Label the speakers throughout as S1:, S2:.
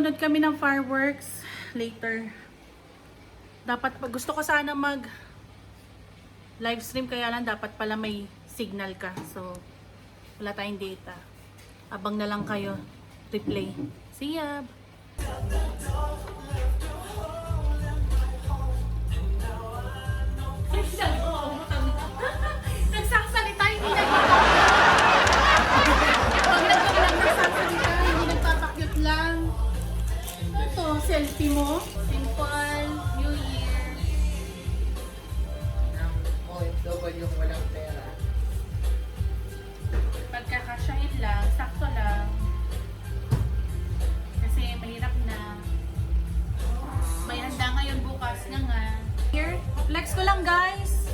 S1: manonood kami ng fireworks later. Dapat, gusto ko sana mag live stream, kaya lang dapat pala may signal ka. So, wala tayong data. Abang na lang kayo. Replay. See ya! Nagsasalita, hindi nagsasalita, hindi nagpapakyut lang. Ito, selfie mo. Simple, New Year.
S2: OFW yung walang pera.
S1: Pagkakasyahin lang, sakto lang. Kasi mahirap na. May handa ngayon, bukas nga. Here, flex ko lang guys.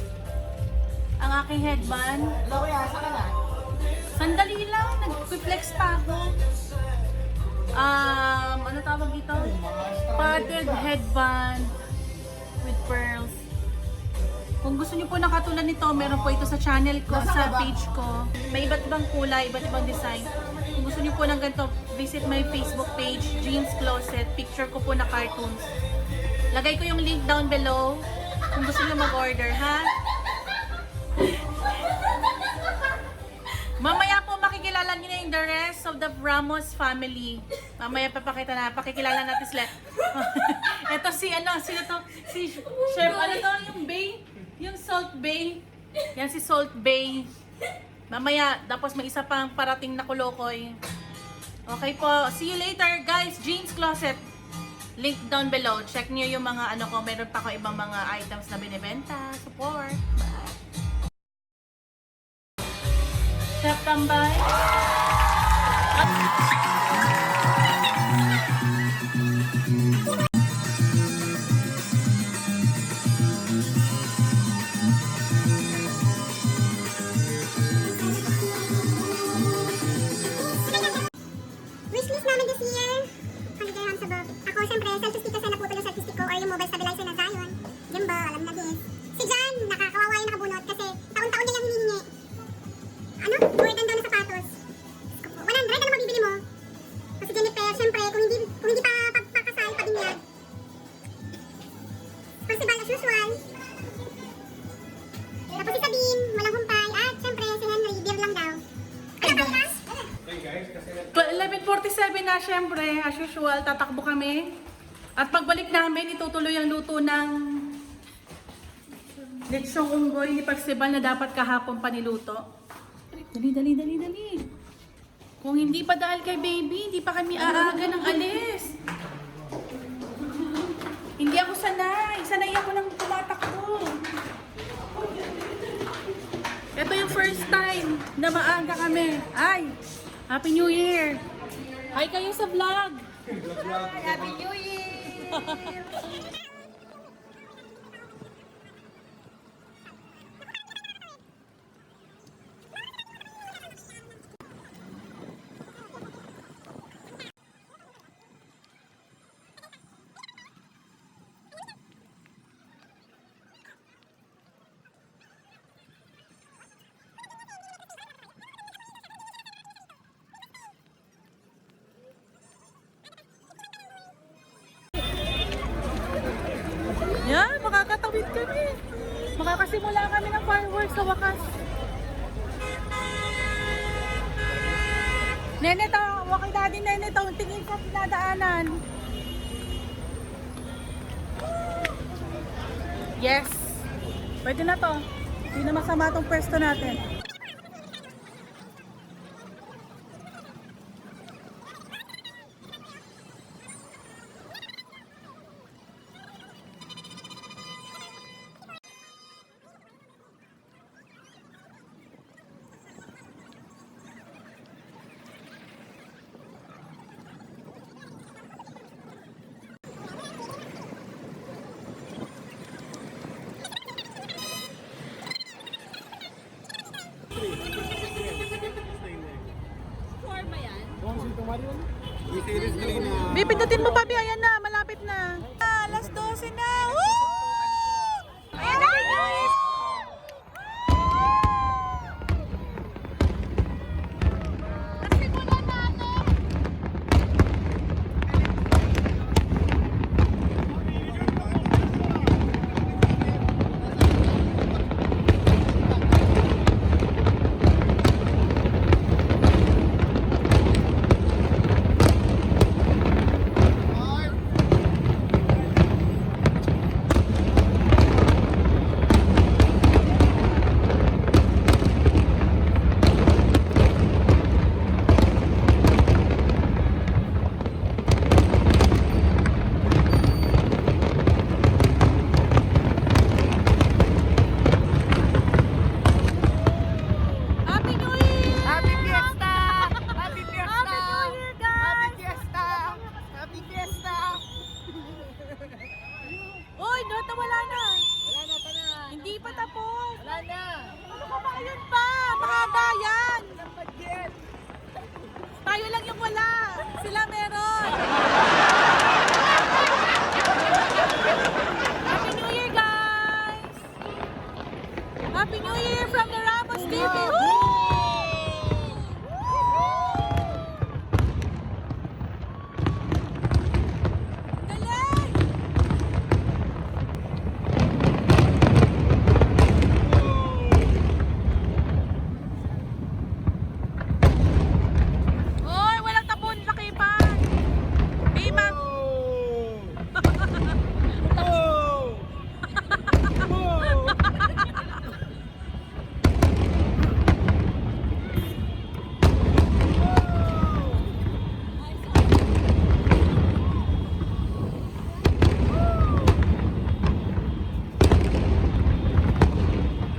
S1: Ang aking headband.
S2: Hello kuya, saan ka na?
S1: Sandali lang, nag-flex pa ako. Ano tawag dito? Padded headband with pearls. Kung gusto niyo po ng katulad nito, meron po ito sa channel ko, sa page ko. May iba't ibang kulay, iba't ibang design. Kung gusto niyo po ng ganito, visit my Facebook page, Jeans Closet. Picture ko po na cartoons. Lagay ko yung link down below kung gusto niyo mag-order, ha? Mamaya po makikilala niyo na yung the rest of the Ramos family. Mamaya pakikilala natin sila. Ito si sino to? Si Chef, ano to? Yung Bay? Yung Salt Bay. Yan si Salt Bay. Mamaya, tapos may isa pang parating na kulokoy. Okay po, see you later guys. Jeans Closet. Link down below. Check niyo yung mga ko. Meron pa ko ibang mga items na binibenta. Support. Bye. Chef Tambay.
S3: Wishlist namin this year. Holiday sa Bob. Ako, syempre, selfie stick kasi naputol yung selfie stick ko or yung mobile stabilizer na Zion. Gimbal, alam na din. Si Jan, nakakawawa yung nakabunot kasi taon-taon nilang hinihingi. Jordan daw na sapatos. 100, ano mabibili mo? Kasi Jennifer, syempre, kung hindi pa pagpakasal, pabinyag. Festival as usual. Tapos si Sabine, walang humpay. At syempre, si Henry, beer lang daw. Ano ba ka?
S1: 11:47 na, syempre, as usual, tatakbo kami. At pagbalik namin, itutuloy ang luto ng lechong unggoy ni Pagsibal na dapat kahapon pa niluto. Dali. Kung hindi pa dahil kay baby, hindi pa kami aaga ng alis. Hindi ako sanay. Sanay ako ng tumatakbo. Ito yung first time na maaga kami. Ay! Happy New Year! Hi kayo sa vlog!
S3: Happy New Year!
S1: Yan, makakatawid kami. Makakasimula kami ng fireworks sa wakas. Nene, wakay daddy Nene, tingin sa pinadaanan. Yes. Pwede na to. Hindi na masama tong pwesto natin. Pipindutin mo, papi. Ayan na, malapit na. Alas 12 na. Woo! Ayan na, guys! Nasimulan natin.
S2: na.
S1: Ano ka ba yun pa? Mahaba yan. Tayo lang yung wala. Sila meron. Happy New Year, guys! Happy New Year from the Ramos TV! Woo! Galing! Oy, walang tapon, laki pa! Bima!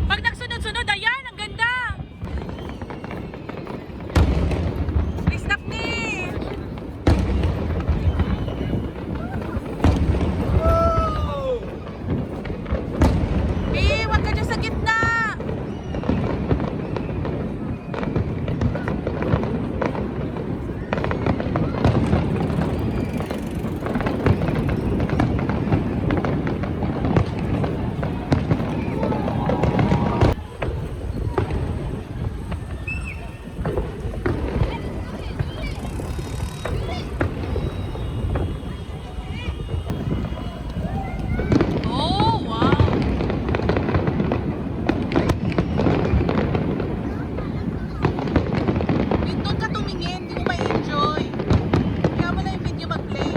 S1: Pag nagsunod-sunod, ayan, ang ganda! Stop ni! Wag ka dyan sa gitna! Oh, wow! Yung doon ka tumingin, hindi mo ma-enjoy. Kaya mo na yung video mag-play.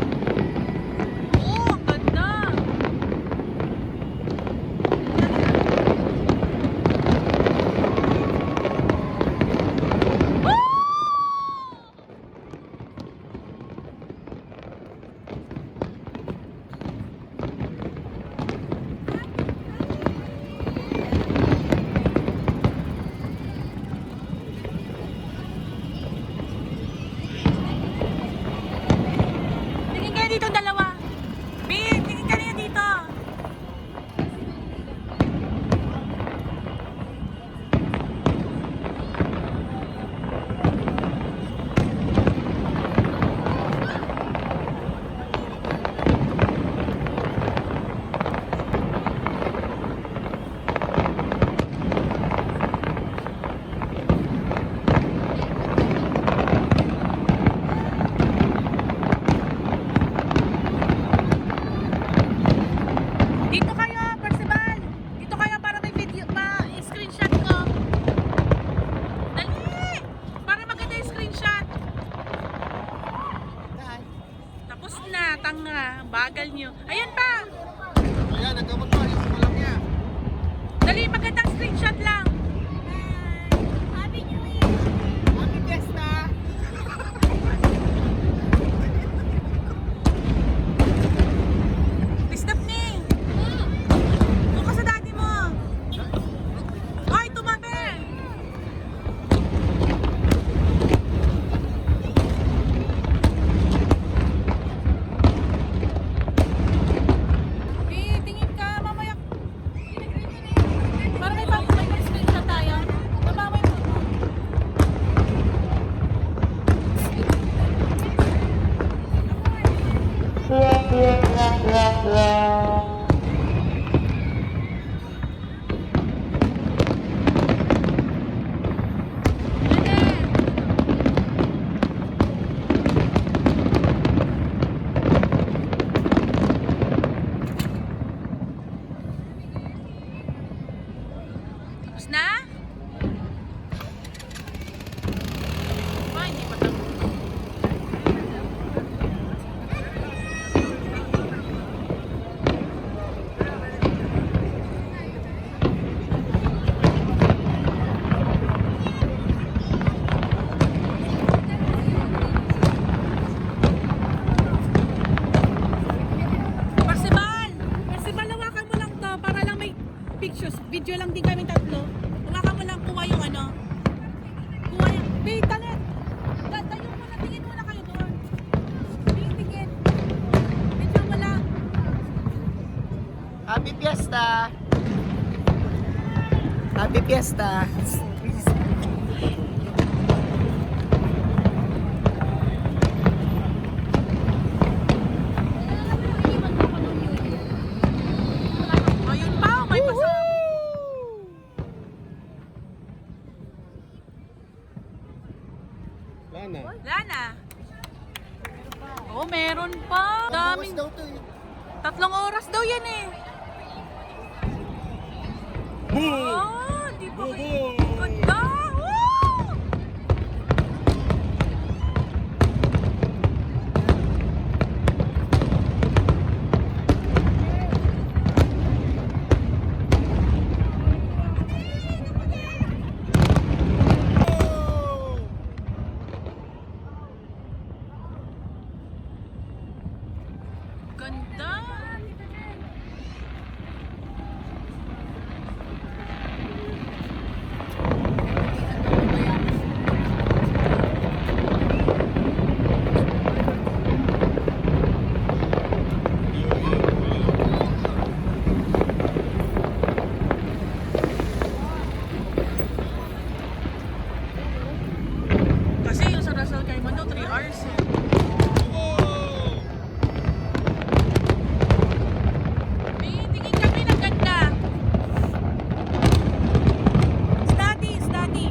S1: Oh, ang ganda! Tingin kayo dito dalawa. Bin, tingin kayo dito. Dito kayo, Percival. Dito kayo para may video, ma-screenshot ko. Dali! Para maganda yung screenshot. Tapos na, tanga. Bagal nyo. Ayun pa!
S4: Ayan, nagkamot pa. Yung kulang niya.
S1: Dali, magandang screenshot lang.
S3: Happy New Year!
S2: Happy Fiesta!
S1: Stop ni! Doon ka sa daddy mo. Ay, tumabi! Tingin ka, mamaya. Para may screenshot tayo. Nabaway mo. Tapos na? Ay, hindi pa tapos. Percival, hawakan mo lang to para lang may pictures. Video lang din kami tatlo. Hawakan
S5: Happy Fiesta!
S1: Ayun pa, may pasama.
S4: Lana.
S1: Lana. Oh, meron pa. Daming.
S4: daw to eh.
S1: 3 oras daw yan eh. Oh, di ba kayo? Ganda! Woo! Ganda! Kasi yung sa Ras Al Khaimah daw 3 hours eh. Tingin kami ng ganda. Study, study.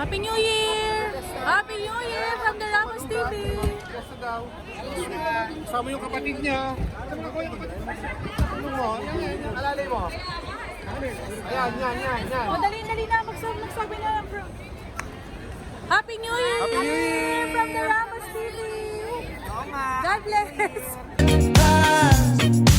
S1: Happy New Year! Happy New Year from the Ramos TV!
S4: Gusto daw. Kasama yung kapatid niya. Kasama ko yung kapatid mo. Ano mo? Yan. Alalay mo. Ayan, yan.
S1: O, dali na. Magsabi na lang, bro. Happy New Year!
S4: Happy New Year!
S1: From the Ramos TV!
S5: Oo nga!
S1: God bless!